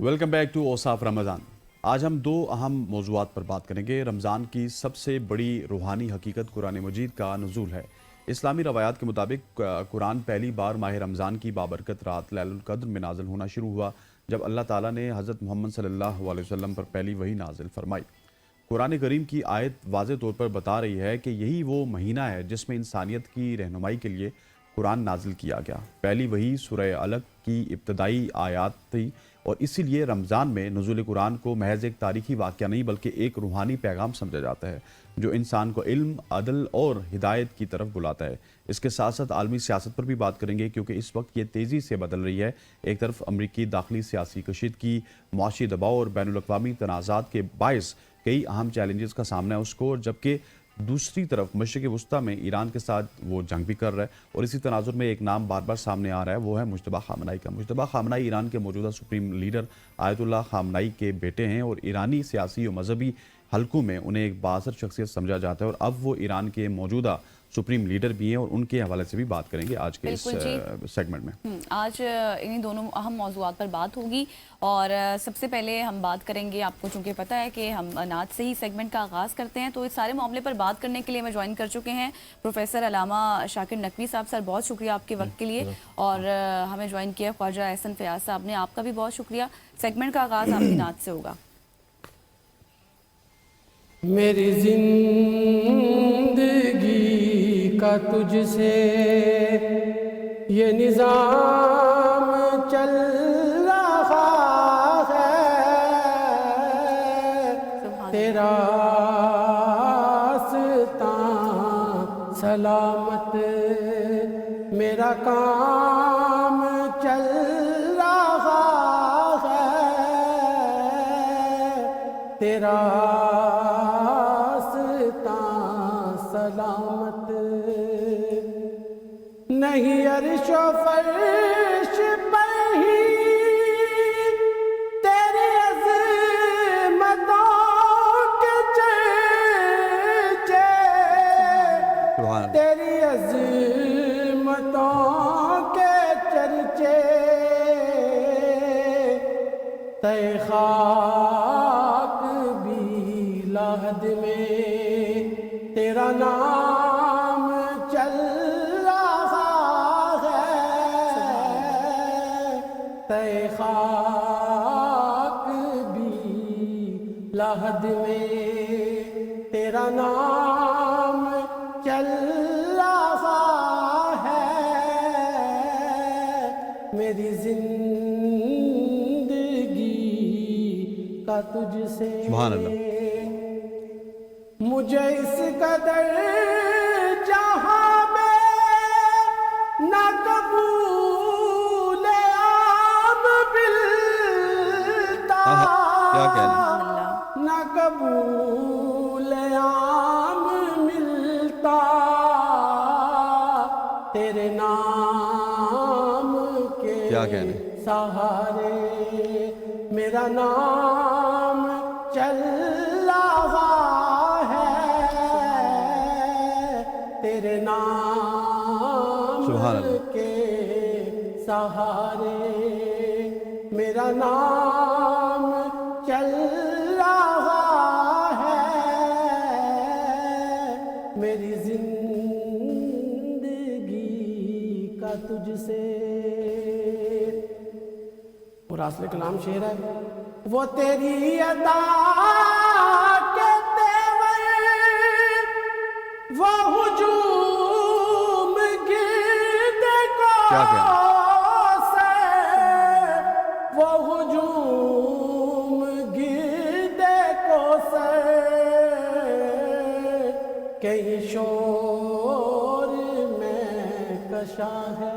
Welcome back to Osaf Ramzan. आज हम दो अहम मौज़ूआत पर बात करेंगे। रमज़ान की सबसे बड़ी रूहानी हकीकत कुरान मजीद का नुज़ूल है। इस्लामी रवायात के मुताबिक कुरान पहली बार माह रमज़ान की बाबरकत रात लैलुल क़द्र में नाज़िल होना शुरू हुआ, जब अल्लाह ताला ने हज़रत मोहम्मद सल्लल्लाहु अलैहि वसल्लम पर पहली वही नाज़िल फरमाई। कुरान करीम की आयत वाज़े तौर पर बता रही है कि यही वो महीना है जिसमें इंसानियत की रहनुमाई के लिए कुरान नाजिल किया गया। पहली वही सूरह अलक की इब्तदाई आयात थी और इसीलिए रमज़ान में नुज़ूल कुरान को महज एक तारीख़ी वाक़या नहीं बल्कि एक रूहानी पैगाम समझा जाता है जो इंसान को इल्म, अदल और हिदायत की तरफ बुलाता है। इसके साथ साथ आलमी सियासत पर भी बात करेंगे, क्योंकि इस वक्त ये तेज़ी से बदल रही है। एक तरफ अमरीकी दाखिली सियासी कशीदगी, मुआशी दबाव और बैनुल-अक़वामी तनाज़ात के बायस कई अहम चैलेंजेस का सामना है उसको, जबकि दूसरी तरफ मशरिक़ वस्ता में ईरान के साथ वो जंग भी कर रहा है। और इसी तनाजुर में एक नाम बार बार सामने आ रहा है, वो है मुज्तबा ख़ामनेई का। मुज्तबा ख़ामनेई ईरान के मौजूदा सुप्रीम लीडर आयतुल्लाह ख़ामनेई के बेटे हैं और ईरानी सियासी और मजहबी हलकों में उन्हें एक बाअसर शख्सियत समझा जाता है और अब वो ईरान के मौजूदा सुप्रीम लीडर भी हैं और उनके हवाले से भी बात करेंगे आज के इस सेगमेंट में। आज इन्हीं दोनों अहम मौज़ूआत पर बात होगी और सबसे पहले हम बात करेंगे, आपको चूँकि पता है कि हम अनाज से ही सेगमेंट का आगाज़ करते हैं, तो इस सारे मामले पर बात करने के लिए हमें ज्वाइन कर चुके हैं प्रोफेसर अलामा शाकिर नकवी साहब। सर, बहुत शुक्रिया आपके वक्त के लिए। और हमें ज्वाइन किया ख्वाजा एहसन फयाज साहब ने, आपका भी बहुत शुक्रिया। सेगमेंट का आगाज़ आपकी नात से होगा। मेरी जिंदगी का तुझसे ये निज़ाम चल रहा है, तेरा रास्ता सलामत मेरा काम चल रहा है, तेरा सलामत नहीं अर्शो फर्श पर ही तेरी अज़मतों के चर्चे, तेरी अज़मतों के चर्चे, तय खाक भी लाहद में तेरा नाम चल रहा है, तय खाक भी लाहद में तेरा नाम चल रहा है, मेरी जिंदगी का तुझसे मुझे इस कदर जहां में न कबूल आब मिलता, न कबूल आब मिलता, तेरे नाम के सहारे मेरा नाम चल रहा है, तेरे नाम के सहारे मेरा नाम चल रहा है, मेरी जिंदगी का तुझसे। और असली कलाम शेर है, वो तेरी अदा के तेवर, वो हुजूम गिरदे को से, वो हुजूम गिरदे को से, कहीं शोर में कशा है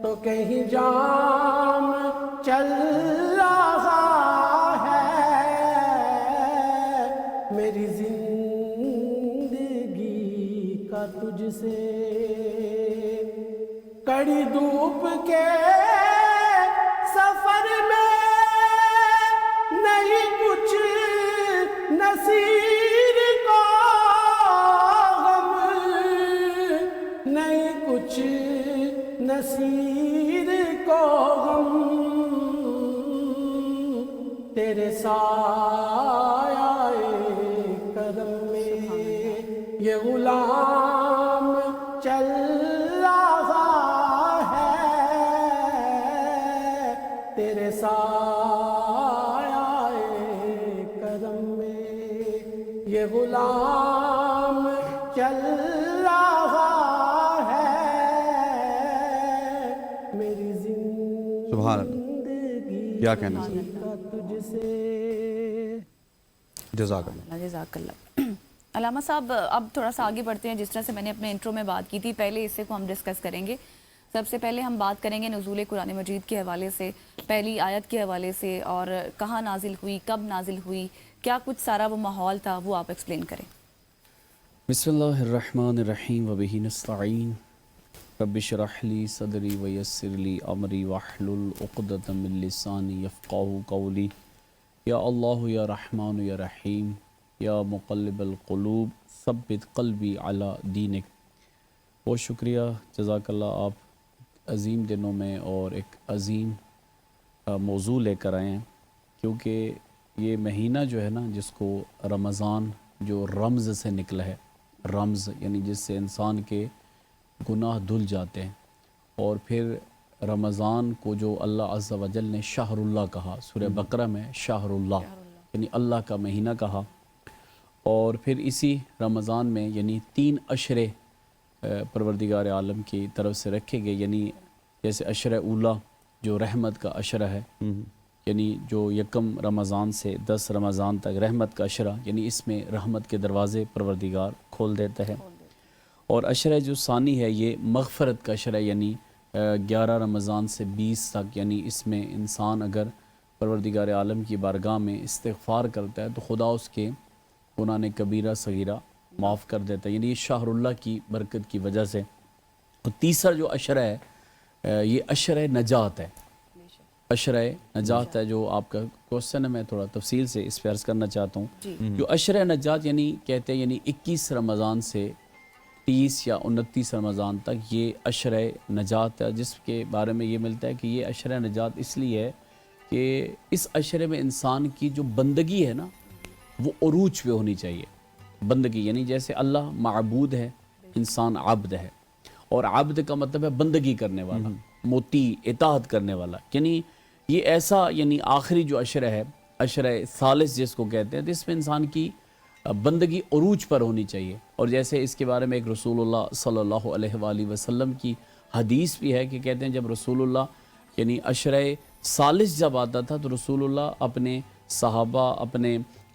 तो कहीं जाम चल रहा है, मेरी जिंदगी का तुझसे। कड़ी धूप के सफर में नहीं कुछ नसीर को गम, नहीं कुछ नसीर को गम, तेरे साए करम में ये गुलाम चल रहा है तेरे साए करम में ये गुलाम चल रहा है मेरी सुभान अल्लाह, क्या कहना सर, तुझसे जज़ाकल्लाह। जज़ाकल्लाह। अलामा साहब, अब थोड़ा सा आगे बढ़ते हैं। जिस तरह से मैंने अपने इंट्रो में बात की थी, पहले इससे को हम डिस्कस करेंगे। सबसे पहले हम बात करेंगे नुज़ूल कुरान मजीद के हवाले से, पहली आयत के हवाले से, और कहाँ नाजिल हुई, कब नाजिल हुई, क्या कुछ सारा वो माहौल था, वो आप एक्सप्लेन करें। बिस्मिल्लाहिर्रहमानिर्रहीम व बिही नस्तईन रब्बि इश्रह ली सदरी व यस्सिर ली अमरी वहलुल उक़दतम मिन लिसानी यफ़क़हू क़ौली या अल्लाह या रहमान या रहीम या मुक़ल्लिबल क़ुलूब सब्बित क़ल्बी अला दीनिक। बहुत शुक्रिया, जज़ाकल्लाह। आप अज़ीम दिनों में और एक अज़ीम मौज़ू लेकर आए हैं, क्योंकि ये महीना जो है ना, जिसको रमज़ान, जो रमज़ से निकला है, रमज़ यानी जिससे इंसान के गुनाह धुल जाते हैं, और फिर रमज़ान को जो अल्लाह अज़्ज़ा वजल ने शाहरुल्लाह कहा, सूरह बकरा में शाहरुल्लाह यानी अल्लाह का महीना कहा, और फिर इसी रमज़ान में यानी 3 अशरे परवरदिगार आलम की तरफ से रखे गए, यानी जैसे अशर उला जो रहमत का अशरा है, यानी जो यकम रमज़ान से 10 रमज़ान तक रहमत का अशरा, यानी इसमें रहमत के दरवाज़े परवरदिगार खोल देता है। और अशरा जो सानी है ये मग़फ़रत का अशरा, यानी 11 रमज़ान से 20 तक, यानी इसमें इंसान अगर परवरदिगार आलम की बारगाह में इस्तिग़फ़ार करता है तो खुदा उसके गुनाह कबीरा सगीरा माफ़ कर देता है, यानी ये शाहरुल्लाह की बरकत की वजह से। और तीसरा जो अशरा है ये अशरा नजात है, अशरा नजात है। जो आपका क्वेश्चन है मैं थोड़ा तफसील से इस पर अर्ज़ करना चाहता हूँ। जो अशरा नजात यानी कहते हैं, यानी 21 रमज़ान से 30 या 29 रमज़ान तक ये अशरा नजात है, जिसके बारे में ये मिलता है कि ये अशरा नजात इसलिए है कि इस अशरे में इंसान की जो बंदगी है ना, वो उरूज पे होनी चाहिए। बंदगी यानी जैसे अल्लाह माबूद है, इंसान आब्द है, और आब्द का मतलब है बंदगी करने वाला, मोती इताअत करने वाला। यानी ये ऐसा, यानी आखिरी जो अशरा है, अशरा सालिस जिसको कहते हैं, तो इसमें इंसान की बंदगी उरूज पर होनी चाहिए। और जैसे इसके बारे में एक रसूलुल्लाह सल्लल्लाहु अलैहि वसल्लम की हदीस भी है कि कहते हैं जब रसूलुल्लाह यानी अशरा सालिस जब आता था तो रसूलुल्लाह अपने सहाबा,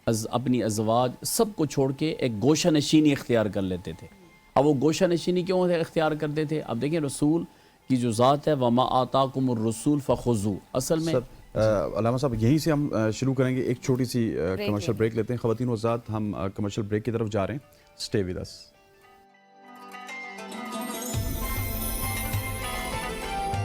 अपनी अज़वाज सबको छोड़ के एक गोशा नशीनी इख्तियार कर लेते थे। अब वो गोशा नशीनी क्यों इख्तियार करते थे? अब देखें रसूल की जो ज़ात है, वमा आताकुमुर रसूल फ़ख़ुज़ू, असल में अलामा साहब यहीं से हम शुरू करेंगे। एक छोटी सी कमर्शियल ब्रेक लेते हैं। ख़वातीन व हज़रात, हम कमर्शियल ब्रेक की तरफ जा रहे हैं। Stay with us.